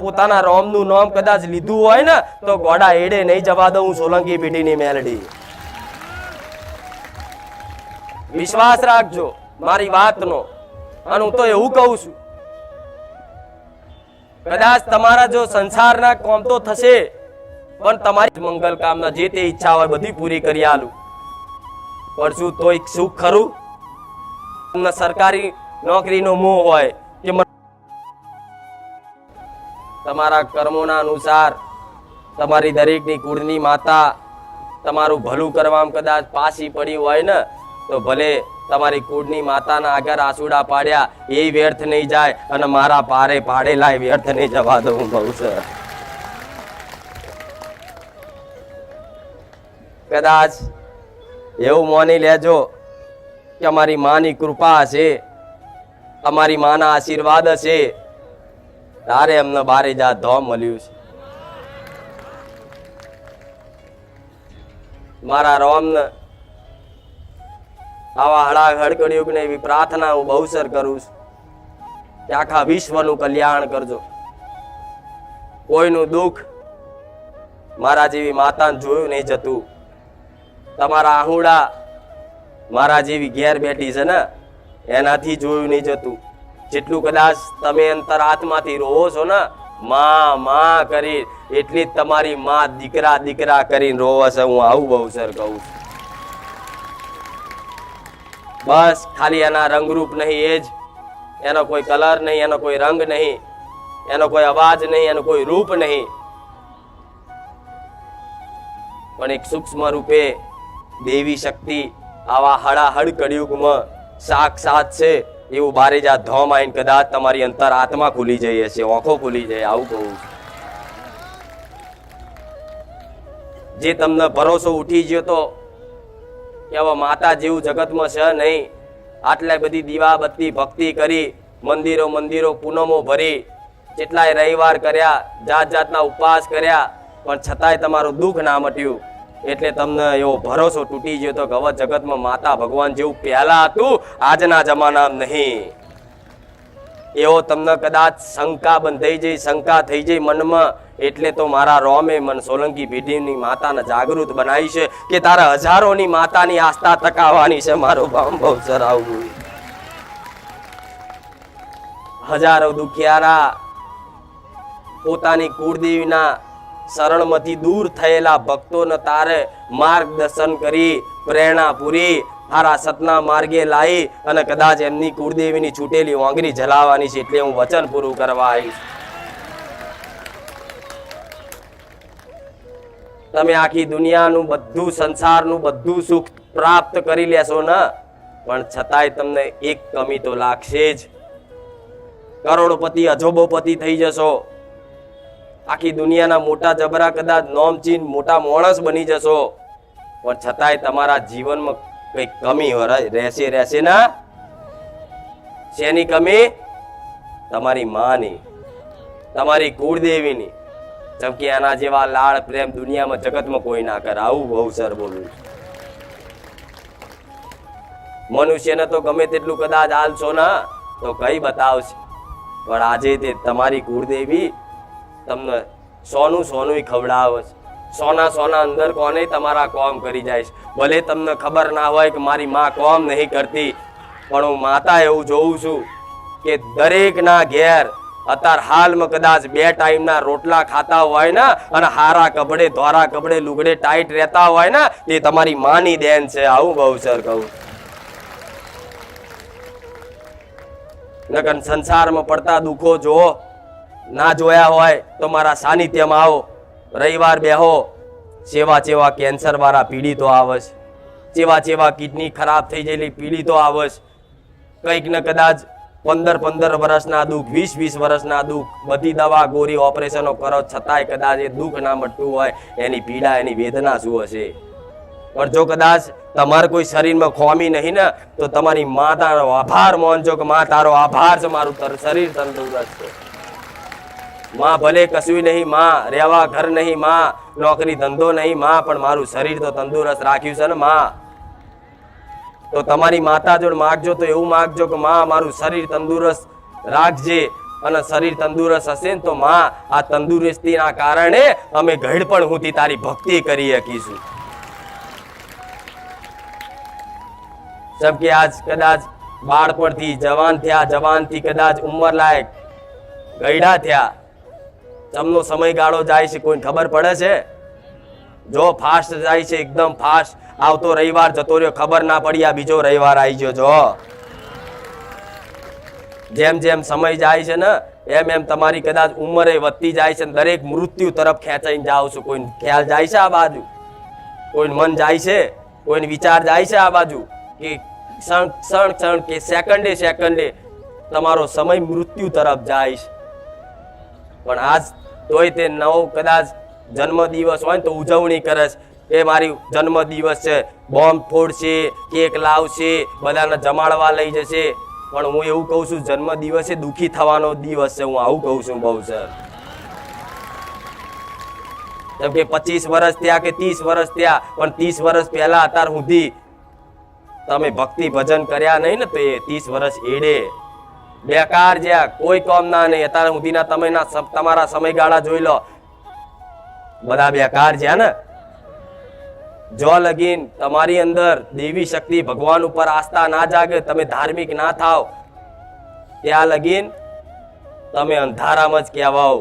પોતાના રોમનું નામ કદાચ લીધું હોય ને તો ગોડા એડે નહીં જવા દઉં સોલંકી પેઢીની મેલડી. વિશ્વાસ રાખજો મારી વાતનો. અને હું તો એવું કહું છું, કદાચ તમારા જો સંસારના કોમ તો થશે પણ તમારી મંગલ કામના જે તે ઈચ્છા હોય બધી પૂરી કરી આલું. પણ શું તોય સુખ ખરું? તમને સરકારી નોકરીનો મોહ હોય કે તમારા કર્મોના અનુસાર તમારી દરેકની કુળની માતા તમારું ભલું કરવામાં કદાચ પાછી પડી હોય ને તો ભલે તમારી કુળની માતાના આગળ આસુડા પાડ્યા એ વ્યર્થ નહીં જાય અને મારા પારે પાડેલા વ્યર્થ નહીં જવા દઉં બહુ સર. કદાચ એવું માની લેજો કે અમારી માની કૃપા હશે, અમારી માના આશીર્વાદ હશે, તારે અમને બારે જાત ધોમ મળ્યું છે. મારા રોમને આવા હળાહળ કળિયુગને એવી પ્રાર્થના હું બહુસર કરું છું કે આખા વિશ્વનું કલ્યાણ કરજો. કોઈનું દુઃખ મારા જેવી માતાને જોયું નહીં જતું. તમારા આહુડા મારા જેવી ઘેર બેઠી છે ને એનાથી જોયું નહીં જતું. જેટલું કદાચ તમે અંતર આત્માથી રોવો છો ને માં માં કરી એટલી જ તમારી માં દીકરા દીકરા કરીને રોવે છે. હું આવું બહુસર કહું છું. બસ ખાલી એના રંગરૂપ નહીં, એ જ એનો કોઈ કલર નહીં, એનો કોઈ રંગ નહીં, એનો કોઈ અવાજ નહીં, એનો કોઈ રૂપ નહીં, પણ એક સૂક્ષ્મ રૂપે દેવી શક્તિ આવા હળાહળ કળિયુગમાં સાક્ષાત છે. એવું બારે જા ધોમ આઈને કદાચ તમારી અંતર આત્મા ખુલી જઈ હશે, આંખો ખુલી જાય. આવું કહું છું. જે તમને ભરોસો ઉઠી ગયો તો કે હવે માતા જેવું જગતમાં છે નહીં, આટલા બધી દીવા બત્તી ભક્તિ કરી, મંદિરો મંદિરો પૂનમો ભરી, કેટલાય રવિવાર કર્યા, જાત જાતના ઉપવાસ કર્યા, પણ છતાંય તમારું દુઃખ ના મટ્યું. એટલે તમને એવો ભરોસો તૂટી ગયો તો કે હવે જગતમાં માતા ભગવાન જેવું પહેલા હતું આજના જમાનામાં નહીં. એવો તમને કદાચ શંકા બંધાઈ જાય, શંકા થઈ જાય મનમાં. એટલે તો મારા રોમે મન સોલંકી પેઢીની માતાને જાગૃત બનાવી છે કે તારા હજારોની માતાની આસ્થા ટકાવવાની છે. મારો બામ બહુસર આવું. હજારો દુખિયારા પોતાની કુળદેવીના શરણમાંથી દૂર થયેલા ભક્તોને તારે માર્ગદર્શન કરી, પ્રેરણા પૂરી, હારા સતના માર્ગે લાવી અને કદાચ એમની કુળદેવીની છૂટેલી વાંગરી જલાવવાની છે. એટલે હું વચન પૂરું કરવા આવીશ. તમે આખી દુનિયાનું બધું, સંસારનું બધું સુખ પ્રાપ્ત કરી લેશો ને, પણ છતાંય તમને એક કમી તો લાગશે જ. કરોડપતિ અજોબોપતિ થઈ જશો, આખી દુનિયાના મોટા જબરા કદાચ નોમચીન મોટા માણસ બની જશો, પણ છતાંય તમારા જીવનમાં કઈ કમી રહેશે ના. શેની કમી? તમારી માની, તમારી કુળદેવીની. જેમ કે એના જેવા લાડ પ્રેમ દુનિયામાં જગતમાં કોઈ ના કરે. આવું બહુ સર બોલું. મનુષ્યને તો ગમે તેટલું કદાચ આલશો ના તો કઈ બતાવશે, પણ આજે તે તમારી કુળદેવી તમને સોનું સોનું ખવડાવે છે. સોના સોના અંદર કોને તમારા કોમ કરી જાય છે. ભલે તમને ખબર ના હોય કે મારી માં કોમ નહીં કરતી, પણ હું માતા એવું જોઉં છું કે દરેક ના ઘેર અત્યારે હાલમાં કદાચ 2 ટાઈમના રોટલા ખાતા હોય ને અને હારા કપડે ધોરા કપડે લુગડે ટાઈટ રહેતા હોય ને, એ તમારી માની દેન છે. આવું બહુ સર કહું. નકર સંસારમાં પડતા દુઃખો જો ના જોયા હોય તો મારા સાનિધ્યમાં આવો, રવિવાર બેહો. ચેવા ચેવા કેન્સર વાળા પીડિતો આવે છે, ચેવા ચેવા કિડની ખરાબ થઈ ગયેલી પીડિતો આવે છે. કંઈક ને કદાચ 15 વર્ષના દુઃખ, 20 વર્ષના દુઃખ, બધી દવા ગોરી ઓપરેશનો કરો છતાંય કદાચ એ દુઃખ ના મટતું હોય. એની પીડા, એની વેદના શું હશે? પણ જો કદાચ તમારે કોઈ શરીરમાં ખોમી નહીં ને તો તમારી માતાનો આભાર માનજો કે માં તારો આભાર છે, મારું શરીર તંદુરસ્ત છે. માં ભલે કશું નહીં, માં રહેવા ઘર નહીં, માં નોકરી ધંધો નહીં, માં પણ મારું શરીર તો તંદુરસ્ત રાખ્યું છે ને માં. તો તમારી માતા જોડે માગજો તો એવું માગજો કે માં મારું શરીર તંદુરસ્ત રાખજે, અને શરીર તંદુરસ્ત હશે ને તો માં આ તંદુરસ્તીના કારણે અમે ઘડ પણ હુંથી તારી ભક્તિ કરી શકીશું. જેમ કે આજ કદાચ બાળપણથી જવાન થયા, જવાનથી કદાચ ઉંમર લાયક ગયડા થયા, તમનો સમયગાળો જાય છે કોઈને ખબર પડે છે? જો ફાસ્ટ જાય છે, એકદમ ફાસ્ટ. આવતો રવિવાર જતો રહ્યો, ખબર ના પડી આ બીજો રવિવાર આવી ગયો. જો જેમ જેમ સમય જાય છે ને એમ એમ તમારી કદાચ ઉંમરે વધતી જાય છે, દરેક મૃત્યુ તરફ ખેંચાઈને જાઓ છો. કોઈ ખ્યાલ જાય છે આ બાજુ, કોઈ મન જાય છે, કોઈ વિચાર જાય છે આ બાજુ કે ક્ષણ કે સેકન્ડે સેકન્ડે તમારો સમય મૃત્યુ તરફ જાય છે. પણ આજ તોય તે નવો કદાચ જન્મ દિવસ હોય ને તો ઉજવણી કરે છે કે મારી જન્મ દિવસ છે, બોમ્બ ફોડશે, કેક લાવશે, બધાને જમાડવા લઈ જશે. પણ હું એવું કહું છું, જન્મ દિવસે દુખી થવાનો દિવસ છે. હું આવું કહું છું બહુ સર. જેમ કે 25 વર્ષ થયા કે 30 વર્ષ થયા, પણ 30 વર્ષ પહેલા અત્યાર સુધી તમે ભક્તિ ભજન કર્યા નહીં ને તો એ 30 વર્ષ એડે બેકાર જ્યાં કોઈ કામ ના નહીં. અત્યાર સુધીના તમે તમારા સમયગાળા જોઈ લો, બધા બેકાર જ્યાં ને. જો લગીન તમારી અંદર દેવી શક્તિ ભગવાન ઉપર આસ્થા ના જાગે, તમે ધાર્મિક ના થાવ, ત્યાં લગીન તમે અંધારામાં જ કહેવાઓ.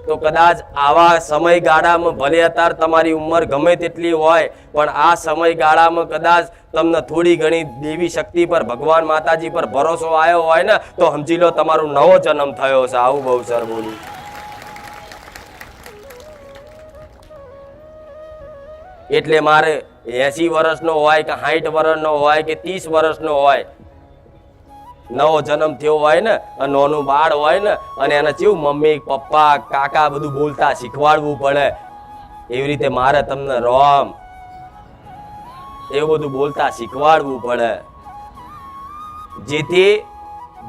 તો કદાચ આવા સમયગાળામાં ભલે અત્યારે તમારી ઉંમર ગમે તેટલી હોય, પણ આ સમયગાળામાં કદાચ તમને થોડી ઘણી દેવી શક્તિ પર, ભગવાન માતાજી પર ભરોસો આવ્યો હોય ને તો સમજી લો તમારો નવો જન્મ થયો છે. આવું બહુ સર બોલું. એટલે મારે 80 વર્ષનો હોય કે 60 વર્ષનો હોય કે 30 વર્ષનો હોય, નવો જન્મ થયો હોય ને, અને નાનું બાળ હોય ને, અને એને કેવું મમ્મી પપ્પા કાકા બધું બોલતા શીખવાડવું પડે, એવી રીતે મારે તમને રોમ એવું બધું બોલતા શીખવાડવું પડે, જેથી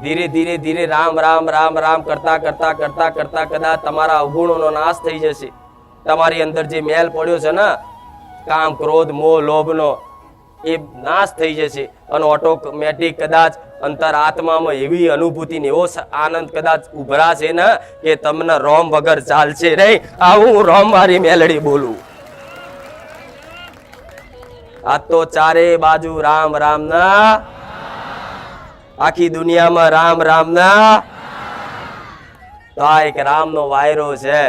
ધીરે ધીરે ધીરે રામ રામ રામ રામ કરતા કરતા કરતા કરતા કદાચ તમારા અવગુણોનો નાશ થઈ જશે. તમારી અંદર જે મેલ પડ્યો છે ને, કામ ક્રોધ મોહ લોભનો, એ નાશ થઈ જશે. અને ઓટોમેટિક કદાચ અંતર આત્મામાં એવી અનુભૂતિ ને એવો આનંદ કદાચ ઉભરાશે ને કે તમને રોમ વગર ચાલશે નહીં. આવું હું રોમ મારી મેલડી બોલું. આ તો ચારે બાજુ રામ રામ ના, આખી દુનિયામાં રામ રામ ના. તો આ એક રામનો વાયરો છે,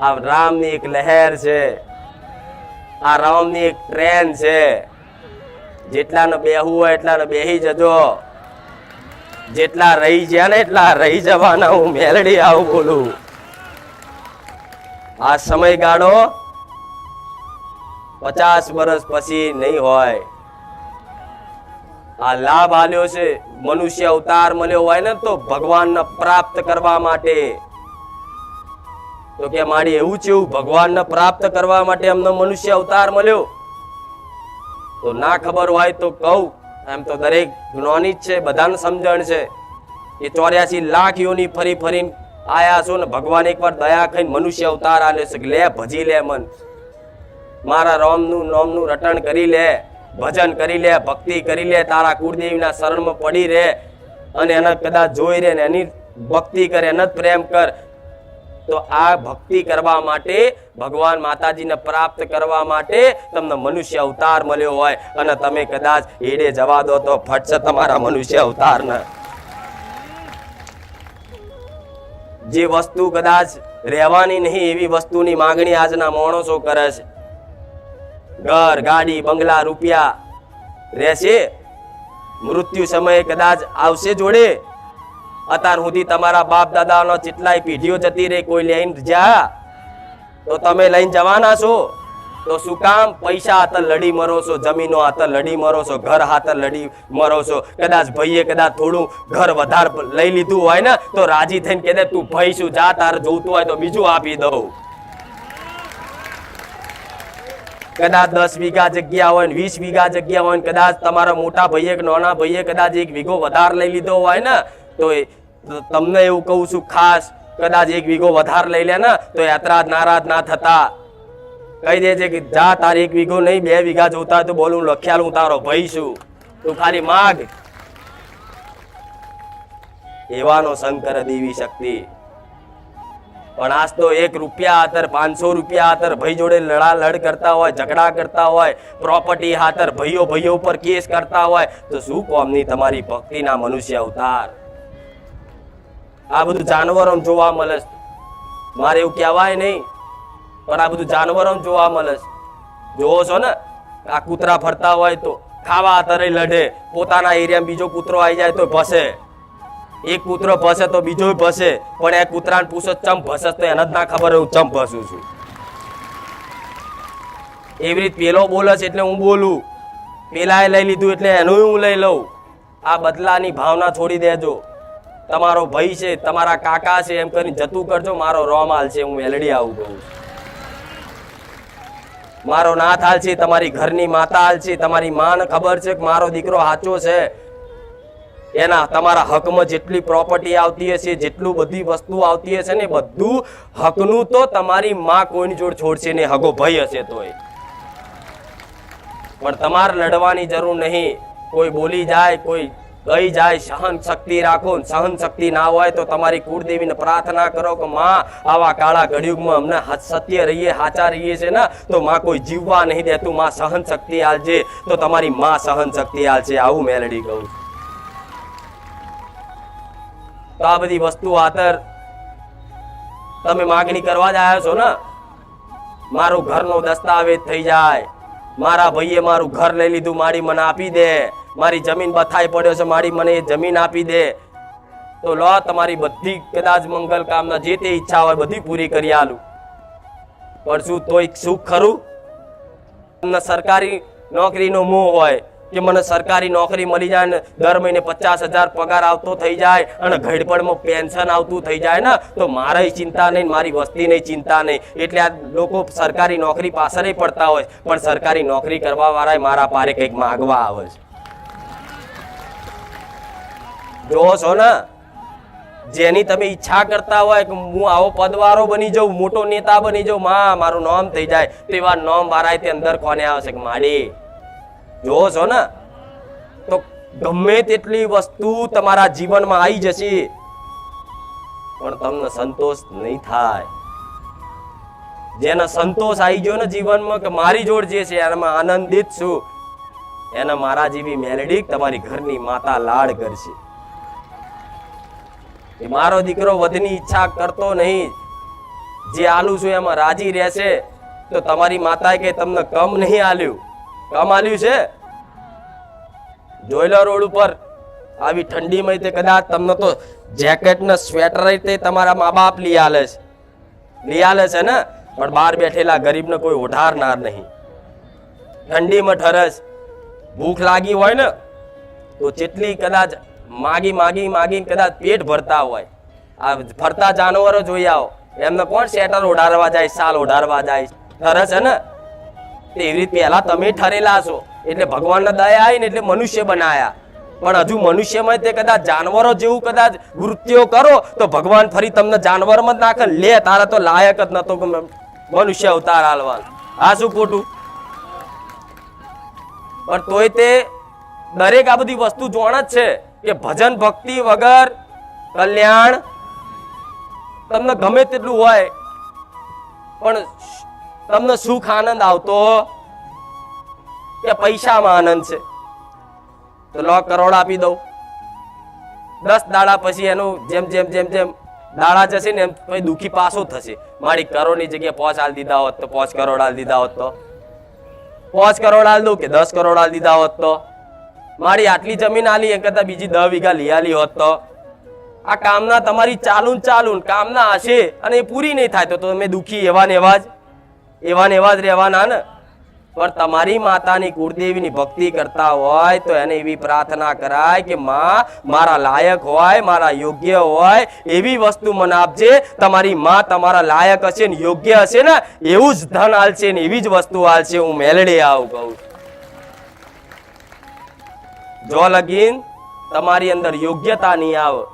આ રામની એક લહેર છે, આ રામની એક ટ્રેન છે. જેટલાને બેહવું હોય એટલાને બેહી જજો, જેટલા રહી ગયા ને એટલા રહી જવાના. હું મેલડી આવું બોલું. આ સમયગાળો 50 વર્ષ પછી નહીં હોય. આ લાભ આલ્યો છે, મનુષ્ય અવતાર મળ્યો હોય ને તો ભગવાનને પ્રાપ્ત કરવા માટે. તો કે મારી એવું છે, એવું ભગવાનને પ્રાપ્ત કરવા માટે અમને મનુષ્ય અવતાર મળ્યો. તો ના ખબર હોય તો કહું, એમ તો દરેક જ્ઞાની જ છે, બધાને સમજણ છે. એ 84 લાખ યોની ફરી ફરીને આયા છો ને ભગવાન એકવાર દયા ખાઈને મનુષ્ય અવતાર આલ્યો છે. લે ભજી લે મન, મારા રામનું નામનું રટણ કરી લે, ભજન કરી લે, ભક્તિ કરી લે, તારા કુળદેવીના શરણમાં પડી રહે અને એને કદાચ જોઈ રહે ને એની ભક્તિ કરે, એને જ પ્રેમ કર. તો આ ભક્તિ કરવા માટે, ભગવાન માતાજીને પ્રાપ્ત કરવા માટે તમને મનુષ્ય અવતાર મળ્યો હોય અને તમે કદાચ એડે જવા દો તો ફટશે તમારા મનુષ્ય અવતારને. જે વસ્તુ કદાચ રહેવાની નહીં એવી વસ્તુની માંગણી આજના માણસો કરે છે. ઘર ગાડી બંગલા રૂપિયા રહેશે, મૃત્યુ સમયે કદાચ આવશે જોડે. અત્યાર સુધી તમારા બાપ દાદાનો જેટલાય પેઢીઓ જતી રહી, કોઈ લઈને જા તો તમે લઈને જવાના છો. તો શું કામ પૈસા હાથે લડી મરો છો, જમીનો હાથે લડી મરો છો, ઘર હાથે લડી મરો છો. કદાચ ભાઈએ કદાચ થોડું ઘર વધારે લઈ લીધું હોય ને તો રાજી થઈને કહે તું ભાઈ શું જા, તારે જોતું હોય તો બીજું આપી દઉં. કદાચ 10 વીઘા જગ્યા હોય ને 20 વીઘા જગ્યા હોય ને કદાચ તમારા મોટા ભાઈએ કે નાના ભાઈએ કદાચ 1 વીઘો વધારે લઈ લીધો હોય ને તો તમને એવું કહું છું ખાસ, કદાચ 1 વીઘો વધારે લઈ લે ને તો યાત્રાજ નારાજ ના થતા. કહી દે છે કે જા તારે 1 વીઘો નહીં 2 વીઘા જોતા હોય તો બોલું લખ્યાલ હું તારો ભાઈ છું, તું ખાલી માગ. એવાનો શંકર દેવી શક્તિ. પણ આજ તો 1 રૂપિયા હાતર 500 રૂપિયા હાતર ભાઈ જોડે લડાલડ કરતા હોય, ઝઘડા કરતા હોય, પ્રોપર્ટી હાતર ભાઈઓ ઉપર કેસ કરતા હોય, તો શું કોમની તમારી ભક્તિના મનુષ્ય અવતાર? આ બધું જાનવરો જોવા મળે. મારે એવું કહેવાય નહીં, પણ આ બધું જાનવરો જોવા મળે. જોવો છો ને, આ કૂતરા ફરતા હોય તો ખાવા આતરે લડે, પોતાના એરિયામાં બીજો કૂતરો આવી જાય તો ભસે. એક કૂતરો ભસે તો બીજો ભસે, પણ એ કૂતરાને પૂછો ચમ ભસે તો એને જ ના ખબર હું ચમ ભસું છું. એવી રીતે પેલો બોલે છે એટલે હું બોલું, પેલાએ લઈ લીધું એટલે એનું હું લઈ લઉં. આ બદલાની ભાવના છોડી દેજો. તમારો ભાઈ છે, તમારા કાકા છે એમ કરીને જતું કરજો. મારો રોમાલ છે, હું મેલડી આવું કહું. મારો નાથ હાલ છે, તમારી ઘરની માતા હાલ છે. તમારી માને ખબર છે કે મારો દીકરો સાચો છે. એના તમારા હકમાં જેટલી પ્રોપર્ટી આવતી હશે, જેટલું બધી વસ્તુ આવતી હશે ને, બધું હકનું તો તમારી માં કોઈની જોડે છોડશે ને, હગો ભાઈ હશે તોય. પણ તમારે લડવાની જરૂર નહીં. કોઈ બોલી જાય, કોઈ કહી જાય, સહન શક્તિ રાખો. સહન શક્તિ ના હોય તો તમારી કુળદેવીને પ્રાર્થના કરો કે માં આવા કાળા ઘડિયુગમાં અમને સત્ય રહીએ, સાચા રહીએ છે ને, તો માં કોઈ જીવવા નહીં દેતું. માં સહન શક્તિ આલજે તો તમારી માં સહન શક્તિ આલશે. આવું મેલડી કહું. તો આ બધી વસ્તુ આતર તમે માગણી કરવા જ આવ્યા છો ને. મારું ઘરનો દસ્તાવેજ થઈ જાય, મારા ભાઈએ મારું ઘર લઈ લીધું, મારી મને આપી દે. મારી જમીન બથાઈ પડ્યો છે, મારી મને એ જમીન આપી દે. તો લો, તમારી બધી કદાચ મંગલ કામના જે તે ઈચ્છા હોય બધી પૂરી કરી આલું. પણ શું તોય સુખ ખરું? તમને સરકારી નોકરીનો મોહ હોય કે મને સરકારી નોકરી મળી જાય ને દર મહિને 50,000 પગાર આવતો થઈ જાય અને ઘડપણમાં પેન્શન આવતું થઈ જાય ને, તો મારી ચિંતા નહીં, મારી વસ્તીની ચિંતા નહીં. એટલે આ લોકો સરકારી નોકરી પાછળ પડતા હોય, પણ સરકારી નોકરી કરવા વાળા મારા પારે કંઈક માગવા આવે છે. જોવો છો ને, જેની તમે ઈચ્છા કરતા હોય કે હું આવો પદવાળો બની જાઉં, મોટો નેતા બની જાઉં, માં મારું નામ થઈ જાય, તેવા નામ વાળા તે અંદર કોને આવશે કે માડી. જોવો છો ને, તો ગમે તેટલી વસ્તુ તમારા જીવનમાં આવી જશે, પણ તમને સંતોષ નહીં થાય. જેને સંતોષ આવી ગયો ને જીવનમાં કે મારી જોડ જે છે એમાં આનંદિત છું, એને મારા જેવી મેલડી તમારી ઘરની માતા લાડ કરશે. મારો દીકરો વધની ઈચ્છા કરતો નહીં, જે આલું છું એમાં રાજી રહેશે, તો તમારી માતાએ કે તમને કમ નહીં આલ્યું. કમ આલ્યું છે. જોઈ લો રોડ ઉપર આવી ઠંડીમાં તે કદાચ તમને તો જેકેટ ને સ્વેટર તે તમારા મા બાપ લઈ આલે છે ને, પણ બહાર બેઠેલા ગરીબને કોઈ ઓઢારનાર નહીં. ઠંડીમાં ઠરસ, ભૂખ લાગી હોય ને તો જેટલી કદાચ માગી કદાચ પેટ ભરતા હોય. આ ફરતા જાનવરો જોઈ આવો, એમને કોણ સ્વેટર ઓઢારવા જાય, શાલ ઓઢારવા જાય? ઠરે છે ને. એવી રીતે પહેલા તમે ઠરેલા છો, એટલે ભગવાનને દયા આવી ને એટલે મનુષ્ય બનાયા. પણ હજુ મનુષ્યમાં તે કદાચ જાનવરો જેવું કદાચ વૃત્તિઓ કરો તો ભગવાન ફરી તમને જાનવરમાં જ નાખે. લે, તારા તો લાયક જ નતો મનુષ્ય અવતાર હાલવાનો. આ શું ખોટું? પણ તોય તે દરેક આ બધી વસ્તુ જોણ જ છે કે ભજન ભક્તિ વગર કલ્યાણ તમને ગમે તેટલું હોય પણ તમને સુખ આનંદ આવતો કે પૈસામાં આનંદ છે. તો લો, કરોડ આપી દઉં, 10 દાડા પછી એનું જેમ જેમ જેમ જેમ દાડા જશે ને એમ પછી દુખી પાછો થશે. મારી કરોડની જગ્યાએ 5 હાલ દીધા હોત તો 5 કરોડ હાલ દીધા હોત તો 5 કરોડ હાલ દઉં કે 10 કરોડ હાલ દીધા હોત તો મારી આટલી જમીન આલી એમ કરતા બીજી 10 વીઘા લઈ આલી હોત તો. આ કામના તમારી ચાલુ કામના હશે અને એ પૂરી નહીં થાય તો તમે દુખી એવા ને એવા જ રહેવાના ને. પણ તમારી માતાની કુળદેવીની ભક્તિ કરતા હોય તો એને એવી પ્રાર્થના કરાય કે માં મારા લાયક હોય, મારા યોગ્ય હોય એવી વસ્તુ મને આપજે. તમારી માં તમારા લાયક હશે ને યોગ્ય હશે ને એવું જ ધન હાલશે ને એવી જ વસ્તુ હાલશે. હું મેલડી આવું કહું. જો લગીન તમારી અંદર યોગ્યતા નહીં આવે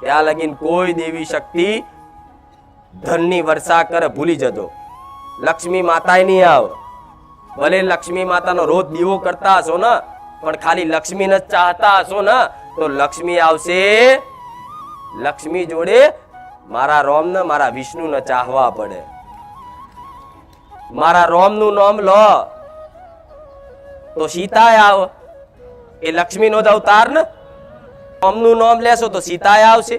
ત્યાં લગીન કોઈ દેવી શક્તિ ધનની વર્ષા કરે ભૂલી જજો. લક્ષ્મી માતા નહીં આવે. ભલે લક્ષ્મી માતાનો રોજ દીવો કરતા હશો ને, પણ ખાલી લક્ષ્મીને જ ચાહતા હશો ને તો લક્ષ્મી આવશે. લક્ષ્મી જોડે મારા રોમ ને મારા વિષ્ણુ ને ચાહવા પડે. મારા રોમ નું નામ લો તો સીતા આવ. એ લક્ષ્મી નો જ અવતાર ને. રોમ નું નામ લેશો તો સીતા આવશે.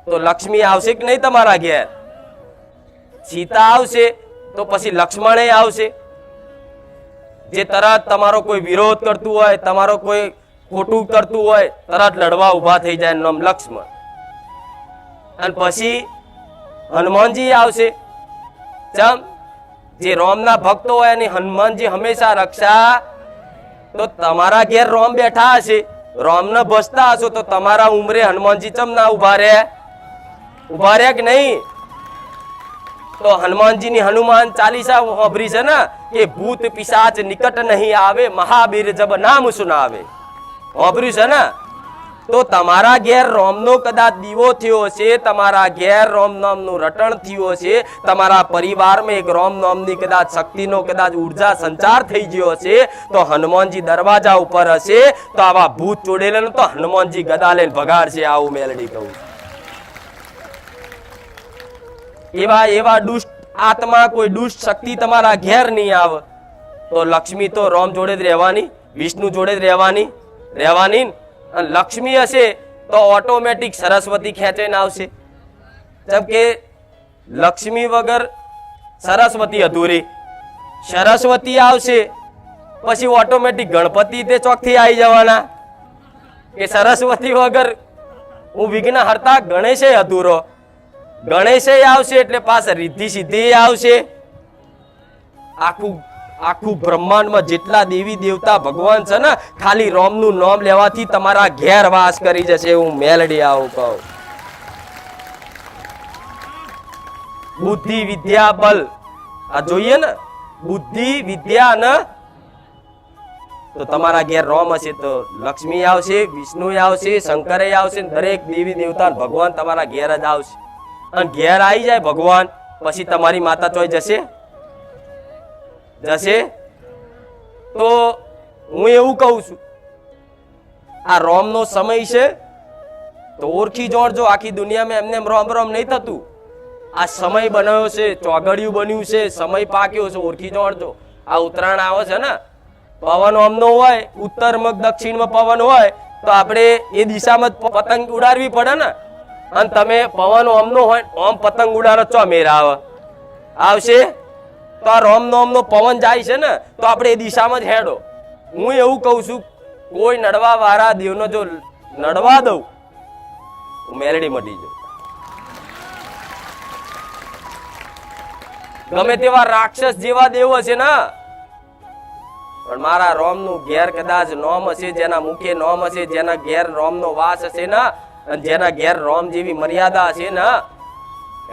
તો લક્ષ્મી આવશે કે નહીં તમારા ઘેર? સીતા આવશે તો પછી લક્ષ્મણ આવશે. જે તરત તમારો કોઈ વિરોધ કરતું હોય, તમારો કોઈ ખોટું કરતું હોય, તરત લડવા ઉભા થઈ જાય, નામ લક્ષ્મણ. અને પછી હનુમાનજી આવશે. ચમ જે રોમના ભક્તો હોય એની હનુમાનજી હંમેશા રક્ષા. તો તમારા ઘેર રોમ બેઠા હશે, રોમને ભસતા હશો તો તમારા ઉમરે હનુમાનજી ચમ ના ઉભા રહે? ઉભા રહે કે નહીં? તો હનુમાનજીની હનુમાન ચાલીસા સાંભળી છે ને કે ભૂત પિશાચ નિકટ નહીં આવે, મહાવીર જબ નામ સુનાવે. સાંભળ્યું છે ને? તો તમારા ઘેર રોમનો કદાચ દીવો થયો છે, તમારા ઘેર રોમ નામનું રટણ થયું છે, તમારા પરિવારમાં એક રોમ નામની કદાચ શક્તિનો કદાચ ઉર્જા સંચાર થઈ ગયો છે, તો હનુમાનજી દરવાજા ઉપર હશે. તો આવા ભૂત ચોડેલા તો હનુમાનજી ગદા લઈને ભગાડશે. આવું મેલડી કહું. એવા એવા દુષ્ટ આત્મા, કોઈ દુષ્ટ શક્તિ તમારા ઘેર નહીં આવે. તો લક્ષ્મી તો રોમ જોડે જ રહેવાની, વિષ્ણુ જોડે જ રહેવાની. અને લક્ષ્મી હશે તો ઓટોમેટિક સરસ્વતી ખેંચાઈને આવશે. જેમ કે લક્ષ્મી વગર સરસ્વતી અધૂરી. સરસ્વતી આવશે પછી ઓટોમેટિક ગણપતિ તે ચોકથી આવી જવાના. કે સરસ્વતી વગર હું વિઘ્ન હરતા ગણેશે અધૂરો. ગણેશે આવશે એટલે પાછા રિદ્ધિ સિદ્ધિ આવશે. આખું બ્રહ્માંડમાં જેટલા દેવી દેવતા ભગવાન છે ને, ખાલી રોમનું નામ લેવાથી તમારા ઘેર વાસ કરી જશે. હું મેલડી આવું કહું. બુદ્ધિ વિદ્યા બલ આ જોઈએ ને, બુદ્ધિ વિદ્યા ને તો તમારા ઘેર રોમ હશે તો લક્ષ્મી આવશે, વિષ્ણુ આવશે, શંકર આવશે. દરેક દેવી દેવતા ભગવાન તમારા ઘેર જ આવશે. અને ઘેર આવી જાય ભગવાન પછી તમારી માતા ચોઈ જશે? તો હું એવું કહું છું, આ રોમ નો સમય છે તો ઓળખી જોડજો. આખી દુનિયામાં એમને રોમ રોમ નહીં થતું. આ સમય બનાવ્યો છે, ચોગડિયું બન્યું છે, સમય પાક્યો છે, ઓળખી જોડજો. આ ઉત્તરાયણ આવે છે ને, પવન ઓમનો હોય, ઉત્તરમાં દક્ષિણમાં પવન હોય તો આપણે એ દિશામાં પતંગ ઉડાડવી પડે ને. અને તમે પવન ઓમનો હોય, ઓમ પતંગ ઉડાડો, ચો મેર આવશે? તો આ રોમ નોમનો પવન જાય છે ને તો આપણે એ દિશામાં જ હેડો. હું એવું કહું છું, કોઈ નડવા વાળા દેવનો જો નડવા દઉં, મેલડી મટી જાય. ગમે તેવા રાક્ષસ જેવા દેવો છે ને, પણ મારા રોમ નું ઘેર કદાચ નોમ હશે, જેના મુખે નોમ હશે, જેના ઘેર રોમ નો વાસ હશે ને, અને જેના ઘેર રોમ જેવી મર્યાદા છે ને,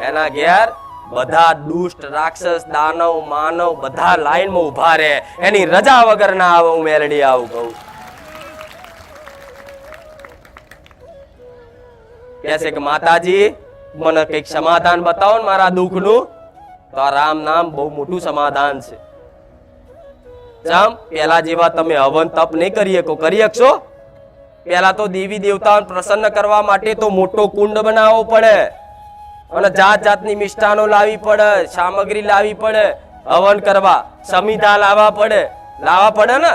એના ઘેર બધા દુષ્ટ રાક્ષસ દાનવ માનવ બધા લાઈનમાં ઉભા રહે. એની રજા વગર ના આવે. હું મેલડી આવું કહું. કે છે કે માતાજી મને કઈક સમાધાન બતાવો ને મારા દુઃખનું. તો આ રામ નામ બહુ મોટું સમાધાન છે. પેલા જેવા તમે હવન તપ નહીં કરી શકો? કરી શકશો? પેલા તો દેવી દેવતાઓને પ્રસન્ન કરવા માટે તો મોટો કુંડ બનાવવો પડે અને જાત જાતની મિષ્ટાનો લાવી પડે, સામગ્રી લાવી પડે, હવન કરવા સમિધા લાવવા પડે ને.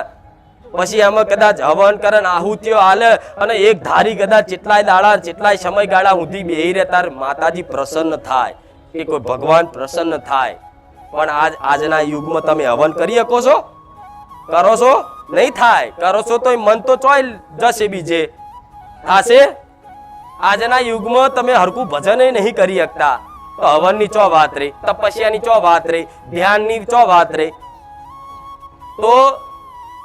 પછી એમાં કદાચ હવન કરે, આહુતિઓ હાલે અને એક ધારી કદાચ કેટલાય દાડા કેટલાય સમયગાળા સુધી બેહી રહે, તાર માતાજી પ્રસન્ન થાય કે કોઈ ભગવાન પ્રસન્ન થાય. પણ આજના યુગમાં તમે હવન કરી શકો છો? કરો છો? નહીં થાય. કરો છો તો મન તો ચોય જશે, બીજે થશે. આજના યુગમાં તમે હરકું ભજન નહીં કરી શકતા તો હવનની ચો વાત રહી, તપસ્યાની ચો વાત રહી, ધ્યાનની ચો વાત રહી. તો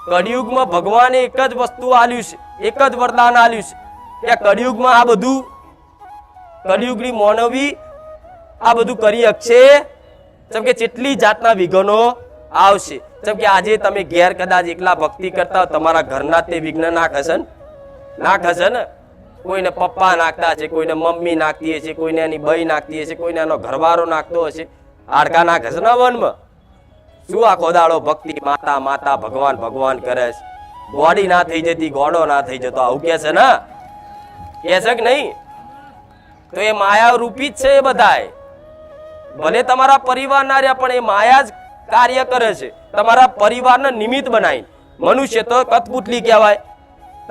કળિયુગમાં ભગવાને એક જ વસ્તુ આલ્યું છે, એક જ વરદાન આલ્યું છે કે કળિયુગમાં આ બધું, કળિયુગની માનવી આ બધું કરી શકશે. જેમ કે કેટલી જાતના વિઘ્નો આવશે. જેમ કે આજે તમે ઘેર કદાચ એકલા ભક્તિ કરતા હો, તમારા ઘરના તે વિઘ્ન ના ખસે ને. કોઈને પપ્પા નાખતા હશે, કોઈને મમ્મી નાખતી હશે, કોઈને એની બઈ નાખતી હશે, કોઈને એનો ઘરવાળો નાખતો હશે. હાડકા નાખે છે ને વનમાં. શું આખો દાડો ભક્તિ માતા માતા ભગવાન ભગવાન કરે છે? ગોડી ના થઈ જતી, ગોડો ના થઈ જતો, આવું કે છે ને? કે છે કે નહીં? તો એ માયા રૂપી જ છે એ બધાય. ભલે તમારા પરિવાર ના રહ્યા પણ એ માયા જ કાર્ય કરે છે તમારા પરિવારને નિમિત્ત બનાવી. મનુષ્ય તો કઠપુતલી કહેવાય.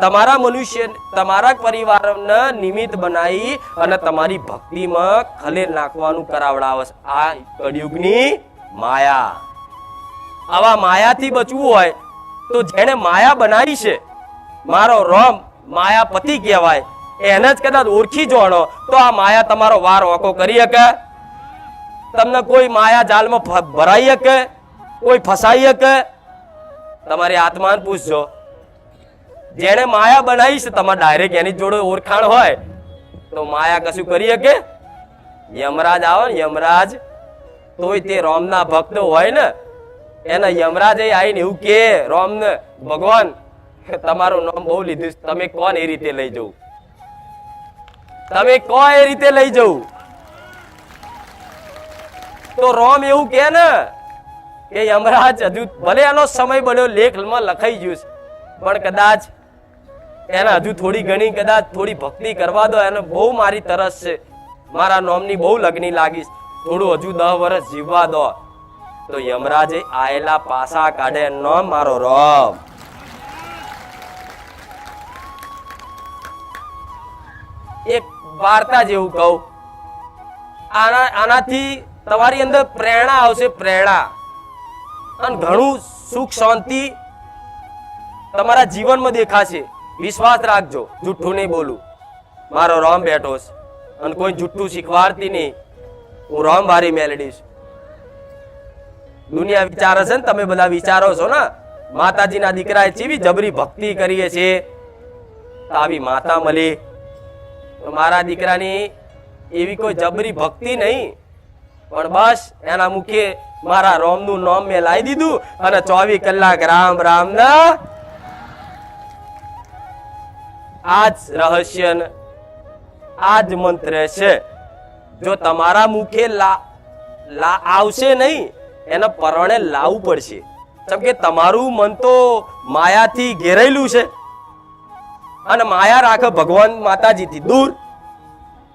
તમારા મનુષ્ય તમારા પરિવારને નિમિત્ત બનાવી અને તમારી ભક્તિમાં ખલેલ નાખવાનું કરાવડાવે છે આ કળિયુગની માયા. આવા માયાથી બચવું હોય તો જેને માયા બનાવી છે, મારો રોમ માયાપતિ કહેવાય, એને જ કદાચ ઓળખી જોણો તો આ માયા તમારો વાર ઓકો કરી શકે? તમને કોઈ માયા જાલમાં ભરાઈ શકે? કોઈ ફસાઈ શકે? તમારી આત્માને પૂછજો. જેને માયા બનાવી છે તમારે ડાયરેક્ટ એની જોડે ઓળખાણ હોય તો માયા કશું કરી શકે? યમરાજ આવે ને, યમરાજ તોય તે રોમના ભક્ત હોય ને એને યમરાજ આવીને એવું કે રોમને, ભગવાન તમારું નામ બહુ લીધું, તમે કોણ એ રીતે લઈ જવું, તમે કો એ રીતે લઈ જવું. તો રોમ એવું કે ને કે યમરાજ હજુ ભલે એનો સમય બન્યો, લેખમાં લખાઈ ગયું છે, પણ કદાચ એને હજુ થોડી ઘણી કદાચ થોડી ભક્તિ કરવા દો, એને બહુ મારી તરસ છે, મારા નોમની બહુ લગ્ની લાગીશ, થોડું હજુ 10 વર્ષ જીવવા દો. તો યમરાજે આયેલા પાસા કાઢે, નામ મારો રોમ. એક વાર્તા જેવું કહું, આનાથી તમારી અંદર પ્રેરણા આવશે, પ્રેરણા, અને ઘણું સુખ શાંતિ તમારા જીવનમાં દેખાશે. વિશ્વાસ રાખજો, જુઠ્ઠું નહીં બોલું. મારો રોમ બેઠો છે અને કોઈ જુઠ્ઠું શીખવાડતી નહીં. હું રોમ વારી મેલડી છું. દુનિયા વિચારે છે ને, તમે બધા વિચારો છો ને માતાજીના દીકરાએ ચેવી જબરી ભક્તિ કરીએ છે, આવી માતા મળી. તો મારા દીકરાની એવી કોઈ જબરી ભક્તિ નહીં, પણ બસ એના મુખે મારા રોમનું નામ મેં લાવી દીધું અને 24 કલાક રામ રામ ના. આજ રહસ્ય ને આજ મંત્ર છે. જો તમારા મુખે આવશે નહીં, એને પરણે લાવવું પડશે. કેમ કે તમારું મન તો માયાથી ઘેરાયેલું છે અને માયા રાખે ભગવાન માતાજીથી દૂર.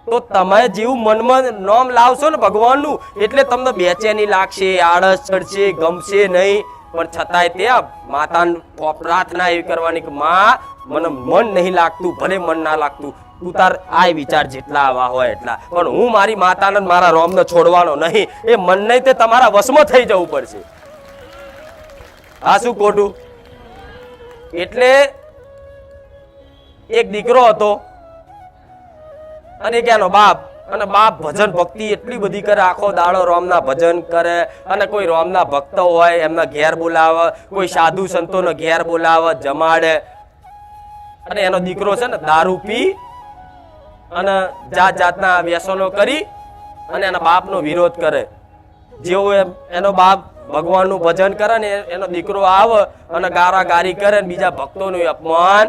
તો તમે જેવું મનમાં નામ લાવશો ને ભગવાનનું, એટલે તમને બેચેની લાગશે, આળસ ચડશે, ગમશે નહીં, પણ છતાંય તે માતાને પ્રાર્થના એવી કરવાની કે માં મને મન નહીં લાગતું, ભલે મન ના લાગતું, તું તાર આ વિચાર જેટલા આવા હોય એટલા, પણ હું મારી માતાને મારા રોમને છોડવાનો નહીં. એ મન નહીં તે તમારા વશમાં થઈ જવું પડશે. આ શું ખોટું? એટલે એક દીકરો હતો અને એનો બાપ, અને બાપ ભજન ભક્તિ એટલી બધી કરે, આખો દાડો રોમના ભજન કરે, અને કોઈ રોમના ભક્ત હોય એમના ઘેર બોલાવે, કોઈ સાધુ સંતોનો ઘેર બોલાવે, જમાડે. અને એનો દીકરો છે ને દારૂ પી અને જાત જાતના વ્યસનો કરી અને એના બાપનો વિરોધ કરે. જેવો એનો બાપ ભગવાનનું ભજન કરે ને એનો દીકરો આવે અને ગારાગારી કરે ને બીજા ભક્તોનું અપમાન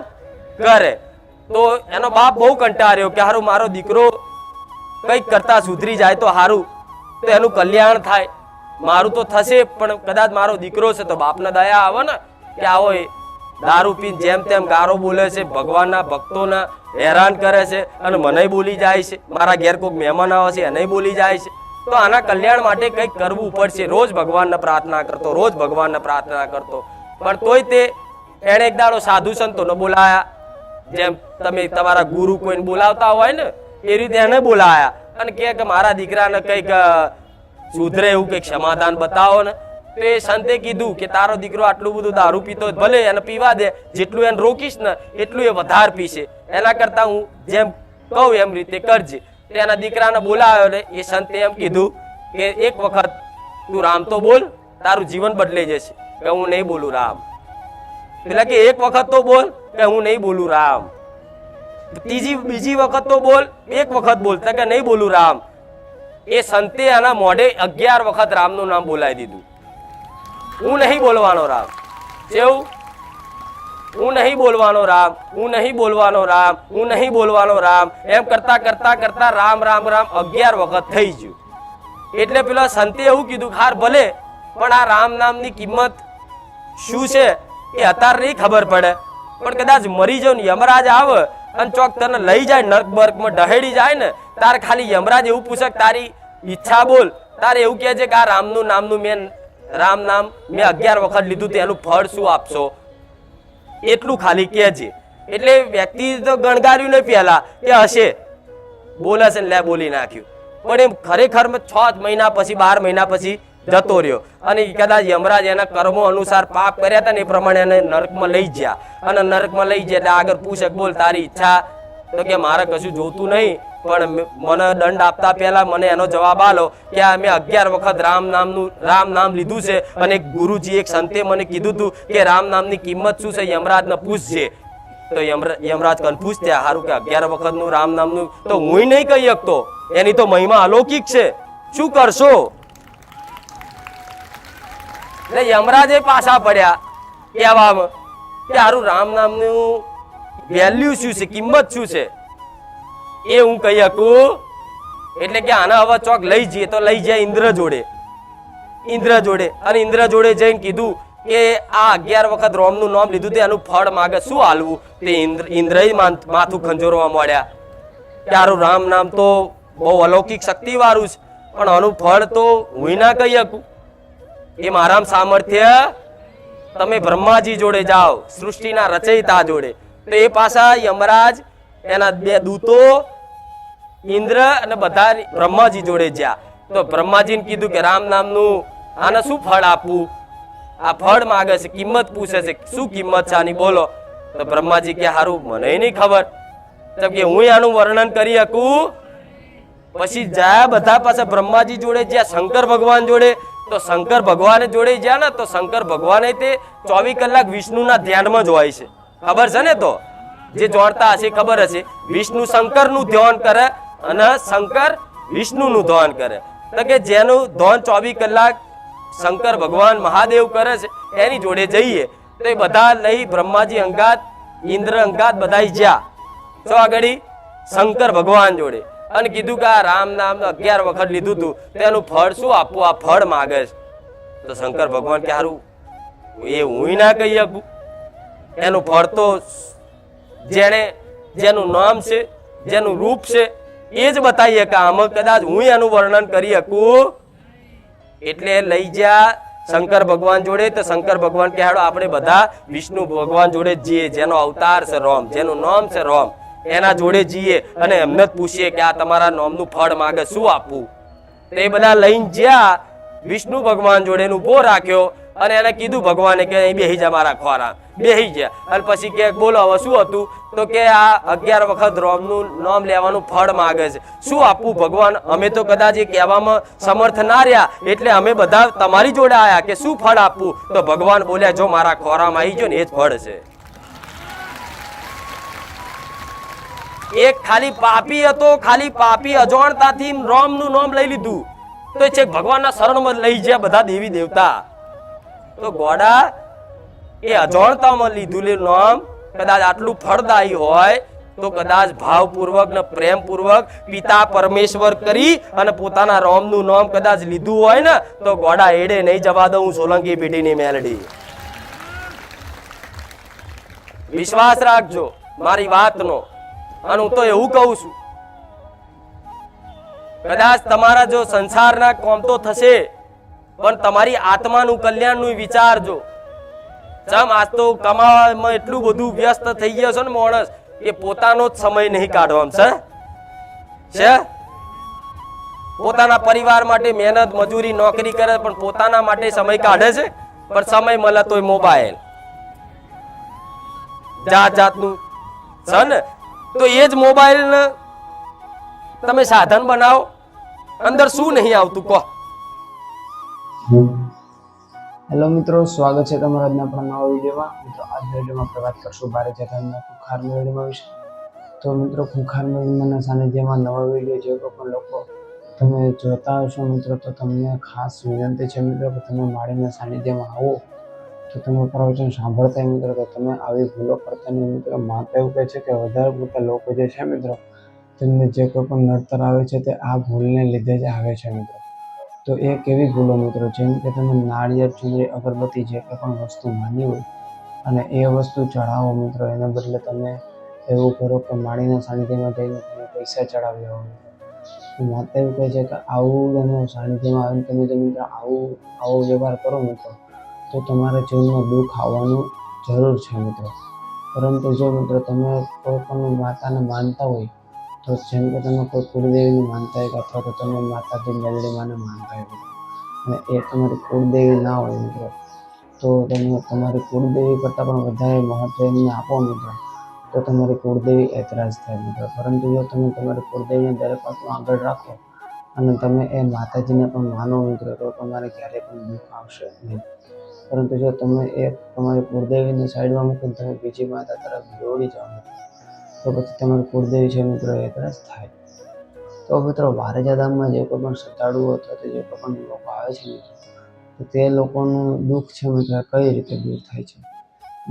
કરે. તો એનો બાપ બહુ કંટાળ્યો કે હારું મારો દીકરો કંઈક કરતા સુધરી જાય તો હારું, તો એનું કલ્યાણ થાય. મારું તો થશે પણ કદાચ મારો દીકરો છે તો બાપને દયા આવે ને કે આવો દારૂ પીને જેમ તેમ ગારો બોલે છે, ભગવાનના ભક્તોને હેરાન કરે છે અને મને બોલી જાય છે, મારા ઘેર કોઈક મહેમાન આવે છે એને બોલી જાય છે. તો આના કલ્યાણ માટે કંઈક કરવું પડશે. રોજ ભગવાનને પ્રાર્થના કરતો, રોજ ભગવાનને પ્રાર્થના કરતો, પણ તોય તે એણે એક દાડો સાધુ સંતોને બોલાયા. જેમ તમે તમારા ગુરુ કોઈને બોલાવતા હોય ને એ રીતે એને બોલાયા અને કે મારા દીકરાને કંઈક સુધરે એવું કંઈક સમાધાન બતાવો ને. તો એ સંતે કીધું કે તારો દીકરો આટલું બધું દારૂ પીતો ભલે એને પીવા દે, જેટલું એને રોકીશ ને એટલું એ વધારે પીશે, એના કરતા હું જેમ કહું એમ રીતે કરજે. એના દીકરાને બોલાવ્યો ને એ સંતે એમ કીધું કે એક વખત તું રામ તો બોલ, તારું જીવન બદલાઈ જશે. કે હું નહીં બોલું રામ. એટલે કે એક વખત તો બોલ કે હું નહીં બોલું રામ. બીજી વખત તો બોલ, એક વખત બોલતા કે નહીં બોલું રામ. એ સંતે આના મોઢે 11 વખત રામનું નામ બોલાવી દીધું. હું નહીં બોલવાનો રામ. કેવું? હું નહીં બોલવાનો રામ, હું નહીં બોલવાનો રામ, હું નહીં બોલવાનો રામ, એમ કરતા કરતા કરતા રામ રામ રામ 11 વખત થઈ ગયું. એટલે પેલા સંતે એવું કીધું હાર ભલે, પણ આ રામ નામની કિંમત શું છે એ અત્યારે નહીં ખબર પડે, પણ કદાચ મરી જાવ ને યમરાજ આવે અને ચોક તને લઈ જાય નર્ક બર્કમાં ઢહેડી જાય ને, તારે ખાલી યમરાજ એવું પૂછે કે તારી ઈચ્છા બોલ, તારે એવું કહે છે કે આ રામનું નામ મેં 11 વખત લીધું, તેનું ફળ શું આપશો? એટલું ખાલી કહે છે. એટલે વ્યક્તિ તો ગણગાર્યું નહીં પહેલા કે હશે, બોલે છે લે બોલી નાખ્યું, પણ એમ ખરેખર 6 મહિના પછી 12 મહિના પછી જતો રહ્યો અને કદાચ યમરાજ એના કર્મો અનુસાર પાપ કર્યા હતા ને એ પ્રમાણે એને નરકમાં લઈ ગયા, અને નરકમાં લઈ ગયા એટલે આગળ પૂછે બોલ તારી ઈચ્છા? તો કે મારે કશું જોતું નહીં, પણ મને દંડ આપતા પહેલા મને એનો જવાબ આલો કે આ મેં 11 વખત રામ નામ લીધું છે, અને ગુરુજી એક સંતે મને કીધું હતું કે રામ નામની કિંમત શું છે, યમરાજને પૂછજે. તો યમરાજ કન્ફ્યુઝ થયા, સારું કે 11 વખત નું રામ નામનું તો હું નહીં કહી શકતો, એની તો મહિમા અલૌકિક છે, શું કરશો? એટલે યમરાજે પાછા પડ્યા કહેવામાં કે સારું રામ નામનું વેલ્યુ શું છે, કિંમત શું છે એ હું કહી શકું. એટલે કે આને હવે ચોક લઈ જઈએ તો લઈ જાય ઇન્દ્ર જોડે, અને ઇન્દ્ર જોડે જઈને કીધું કે આ 11 વખત રોમનું નામ લીધું એનું ફળ માગે, શું હાલવું? તે ઇન્દ્રએ માથું ખંજોરવા મળ્યા કે સારું રામ નામ તો બહુ અલૌકિક શક્તિ વાળું છે, પણ આનું ફળ તો હું ના કહી શકું. એ મારામ સામર્થ્ય તમે બ્રહ્માજી જોડે જાઓ, સૃષ્ટિના રચયિતા જોડે. તો એ પાછા યમરાજ એના 2 દૂતો ઇન્દ્ર અને બધા બ્રહ્માજી જોડે જ્યાં. તો બ્રહ્માજીને કીધું કે રામ નામનું આને શું ફળ આપવું? આ ફળ માગે છે, કિંમત પૂછે છે, શું કિંમત છે આની બોલો? તો બ્રહ્માજી કે હારું મને નહીં ખબર, તો કે હું આનું વર્ણન કરી શકું? પછી જ્યાં બધા પાસે બ્રહ્માજી જોડે જ્યાં શંકર ભગવાન જોડે, તો શંકર ભગવાન જોડે જ્યાં ને તો શંકર ભગવાન તે 24 કલાક વિષ્ણુના ધ્યાનમાં જ હોય છે, ખબર છે ને? તો જે જોડતા હશે ખબર હશે, વિષ્ણુ શંકરનું ધ્યાન કરે અને શંકર વિષ્ણુનું ધ્યાન કરે. તો કે જેનું ધ્યાન 24 કલાક શંકર ભગવાન મહાદેવ કરે છે એની જોડે જઈએ. તો એ બધા લઈ બ્રહ્માજી અંગાત ઇન્દ્ર અંગાત બધા જ્યાં તો આગળ શંકર ભગવાન જોડે અને કીધું કે આ રામ નામ 11 વખત લીધું તું, તેનું ફળ શું આપવું? આ ફળ માગે છે. તો શંકર ભગવાન કે હારું એ હું ના કહી શકું, એનું ફળ તો જેનું નામ છે, જેનું રૂપ છે એ જ બતાવીએ કે આમાં કદાચ હું એનું વર્ણન કરી શકું. એટલે લઈ જા શંકર ભગવાન જોડે. તો શંકર ભગવાન કે હાડો આપણે બધા વિષ્ણુ ભગવાન જોડે જઈએ, જેનો અવતાર છે રોમ, જેનું નામ છે રોમ, એના જોડે જઈએ અને એમને જ પૂછીએ કે આ તમારા નામનું ફળ માગે, શું આપવું? એ બધા લઈને જ્યાં વિષ્ણુ ભગવાન જોડે ઉભો રાખ્યો અને એને કીધું ભગવાને કે અહીં બેહી જા મારા ખોરા, બેહી જા. અને પછી કે બોલો હવે શું હતું? તો કે આ 11 વખત રોમનું નામ લેવાનું ફળ માગે છે, શું આપવું ભગવાન? અમે તો કદાચ એ કહેવામાં સમર્થ ના રહ્યા, એટલે અમે બધા તમારી જોડે આવ્યા કે શું ફળ આપવું? તો ભગવાન બોલ્યા જો મારા ખોરામાં આવી ગયો ને એ જ ફળ છે. એક ખાલી પાપી હતો, ખાલી પાપી અજાણતાથી રામનું નામ લઈ લીધું, તો છે ભગવાનના શરણમાં લઈ જાય બધા દેવી દેવતા. તો ગોડા એ અજાણતામાં લીધું નામ કદાચ આટલું ફળદાયી હોય તો કદાચ ભાવપૂર્વક ને પ્રેમપૂર્વક પિતા પરમેશ્વર કરી અને પોતાના રામનું નામ કદાચ લીધું હોય ને તો ગોડા એડે નહીં જવા દઉં સોલંકી પેઢીની મેલડી. વિશ્વાસ રાખજો મારી વાતનો. અને હું તો એવું કહું છું, કદાચ તમારા જો સંસારના કોમ તો થશે, પણ તમારી આત્માનું કલ્યાણનું વિચારજો. ચમ આજ તો કમાવામાં એટલું બધું વ્યસ્ત થઈ ગયો છે ને માણસ કે પોતાનો જ સમય નહીં કાઢવાનો છે. પોતાના પરિવાર માટે મહેનત મજૂરી નોકરી કરે પણ પોતાના માટે સમય કાઢે છે, પણ સમય મળે તોય મોબાઈલ જાત જાતનું છે ને. તો એ જ મોબાઈલ ને તમે સાધન બનાવો, અંદર શું નહીં આવતું કહો. હેલો મિત્રો, સ્વાગત છે તમારા આજના આપણા નવા વિડીયોમાં. મિત્રો આજના વિડીયોમાં આપણે વાત કરશું ભારત જથાના ખુખાર મેળવીમાં વિશે. તો મિત્રો ખુખાર મેળવીના સાનિધ્યમાં નવા વિડીયો જે પણ લોકો તમે જોતા હશો મિત્રો, તો તમને ખાસ વિનંતી છે મિત્રો કે તમે માળીના સાનિધ્યમાં આવો તો તમે પ્રવચન સાંભળતા મિત્રો તો તમે આવી ભૂલો કરતા નહીં મિત્રો. માતા એવું કહે છે કે વધારે પડતા લોકો જે છે મિત્રો તેમને જે કોઈ પણ નડતર આવે છે તે આ ભૂલને લીધે જ આવે છે મિત્રો. તો એ કેવી ભૂલો મિત્રો? જેમ કે તમે નાળિયેર, ચૂંદડી, અગરબત્તી જે કોઈ પણ વસ્તુ માની હોય અને એ વસ્તુ ચઢાવો મિત્રો. એના બદલે તમે એવું કરો કે માળીના સાનિધ્યમાં જઈને તમે પૈસા ચડાવી આવો મિત્રો. માતા એવું કહે છે કે આવું તમે સાનિધ્યમાં આવીને તમે જો મિત્રો આવો વ્યવહાર કરો મિત્રો, તો તમારા જીવનમાં દુઃખ આવવાનું જરૂર છે મિત્રો. પરંતુ જો મિત્રો તમે કોઈ પણ માતાને માનતા હોય, તો જેમ કે તમે કોઈ કુળદેવીને માનતા હોય અથવા તો તમે માતાજી મેલડી માને માનતા હોય મિત્રો, અને એ તમારી કુળદેવી ના હોય મિત્રો, તો તમે તમારી કુળદેવી કરતાં પણ વધારે મહત્વ એમને આપો મિત્રો, તો તમારી કુળદેવી એતરાજ થાય મિત્રો. પરંતુ જો તમે તમારી કુળદેવીને દરેક વાતમાં આગળ રાખો અને તમે એ માતાજીને પણ માનો મિત્રો, તો તમારે ક્યારેય પણ દુઃખ આવશે નહીં. પરંતુ જો તમે એ તમારી કુળદેવીને સાઈડમાં મૂકીને તમે બીજી માતા તરફ દોડી જાઓ મિત્રો, તો પછી તમારી કુળદેવી છે મિત્રો એતરાજ થાય. તો મિત્રો વારેજા ધામમાં જે કોઈ પણ શ્રદ્ધાળુઓ અથવા તો જે કોઈ પણ લોકો આવે છે મિત્રો, તો તે લોકોનું દુઃખ છે મિત્રો કઈ રીતે દૂર થાય છે.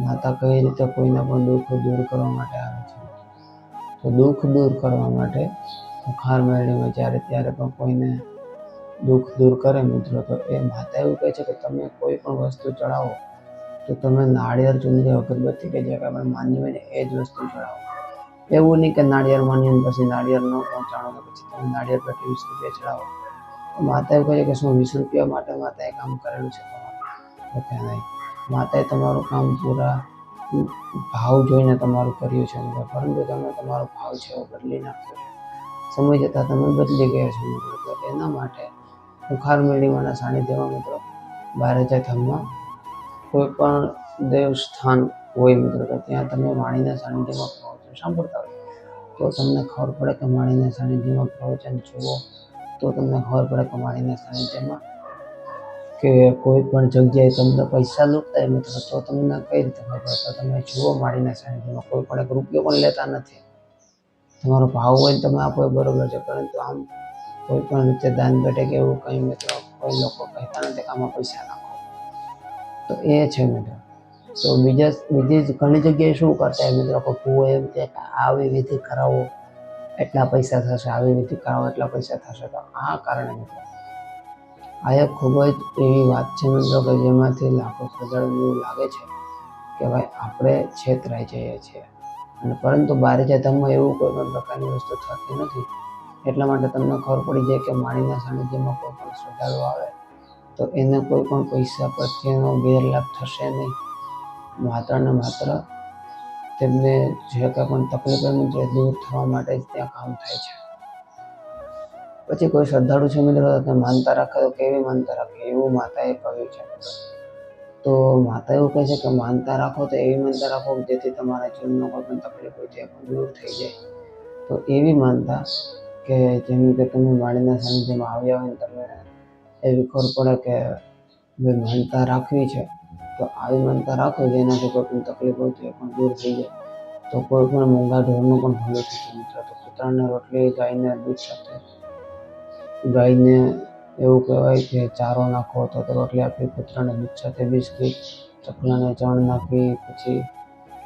માતા કઈ રીતે કોઈના પણ દુઃખ દૂર કરવા માટે આવે છે. તો દુઃખ દૂર કરવા માટે ખુંખાર મેળવીમાં જ્યારે ત્યારે પણ કોઈને દુઃખ દૂર કરે મિત્રો, તો એ માતા એવું કહે છે કે તમે કોઈ પણ વસ્તુ ચડાવો તો તમે નાળિયેર, ચુંદડી, અગરબત્તી કે જે કાંઈ પણ માન્ય હોય ને એ જ વસ્તુ ચડાવો. એવું નહીં કે નાળિયેર માન્ય પછી નાળિયેર ન પહોંચાડો ને પછી તમે નાળિયેર પેટી 20 રૂપિયા ચડાવો. માતા એવું કહે છે કે શું 20 રૂપિયા માટે માતાએ કામ કરેલું છે તમારું? ઓકે નહીં. માતાએ તમારું કામ પૂરા ભાવ જોઈને તમારું કર્યું છે મિત્રો, પરંતુ તમે તમારો ભાવ છે એવો બદલી નાખ્યો છે. સમય જતાં તમે બદલી ગયા છો મિત્રો. તો એના માટે ખુંખાર મેળવીમાના સાનિધ્યમાં મિત્રો બારેજા ધામમાં કોઈ પણ દેવસ્થાન હોય મિત્રો, તો ત્યાં તમે વાણીના સાનિધ્યમાં પ્રવચન સાંભળતા હોય, તો તમને ખબર પડે કે વાણીના સાનિધ્યમાં પ્રવચન જુઓ, તો તમને ખબર પડે કે વાણીના સાનિધ્યમાં કે કોઈ પણ જગ્યાએ તમને પૈસા લૂંટતા હોય મિત્રો, તો તમને કઈ રીતે ખબર પડે? તો તમે જુઓ વાણીના સાનિધ્યમાં કોઈ પણ 1 રૂપિયો પણ લેતા નથી. તમારો ભાવ હોય ને તમે આપો એ બરોબર છે, પરંતુ આમ કોઈ પણ રીતે દાન પેટે કે એવું કંઈ મિત્રો કોઈ લોકો કહેતા નથી કે આમાં પૈસા નાખો. તો એ છે મિત્રો. તો બીજી ઘણી જગ્યાએ શું કરતા હોય મિત્રો, કે ભૂવો એમ કે આવી વિધિ કરાવો એટલા પૈસા થશે, આવી વિધિ કરાવો એટલા પૈસા થશે. તો આ કારણે મિત્રો આ એક ખૂબ જ એવી વાત છે મિત્રો કે જેમાંથી લાખો શ્રદ્ધાળુઓને એવું લાગે છે કે ભાઈ આપણે છેતરાઈ જઈએ છીએ. અને પરંતુ બારેજા ધામમાં એવું કોઈ પણ પ્રકારની વસ્તુ થતી નથી. એટલા માટે તમને ખબર પડી જાય કે માળીના સાનિધ્યમાં કોઈ પણ શ્રદ્ધાળુ આવે તો એને કોઈ પણ પૈસા પ્રત્યેનો ગેરલાભ થશે નહીં. માત્ર ને માત્ર તેમને જે કંઈ પણ તકલીફ હોય મિત્રો દૂર થવા માટે જ ત્યાં કામ થાય છે. પછી કોઈ શ્રદ્ધાળુ છે મિત્રો તો માનતા રાખે તો કેવી માનતા રાખે એવું માતાએ કહ્યું છે. તો માતા એવું કહે છે કે માનતા રાખો તો એવી માનતા રાખો જેથી તમારા જીવનમાં કોઈ પણ તકલીફ હોય તે પણ દૂર થઈ જાય. તો એવી માનતા કે જેમ કે તમે માળીના સાનિધ્યમાં આવ્યા હોય ને તમે એવી ખબર પડે કે ભાઈ માનતા રાખવી છે, તો આવી માનતા રાખો જેનાથી કોઈ પણ તકલીફ હોય તો એ પણ દૂર થઈ જાય. તો કોઈ પણ મોંઘા ઢોરનું પણ ભલું થતું મિત્રો. તો કૂતરાને રોટલી, ગાયને દૂધ સાથે, ગાયને એવું કહેવાય કે ચારો નાખો તો રોટલી આપી, કૂતરાને દૂધ સાથે બિસ્કિટ, ચકલાને ચણ નાખી, પછી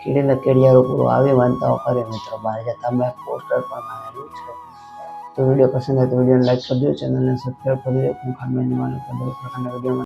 કીડીને કેડિયારું પૂરું, આવી માનતાઓ કરે મિત્રો. બારેજા ધામમાં એક પોસ્ટર પણ મારેલું છે. તો વિડીયો પસંદ આવે તો વિડીયોને લાઈક કરજો, ચેનલને સબસ્ક્રાઈબ કરી દો. ખુંખાર મેળવીમાના દરેક પ્રકારના વિડીયો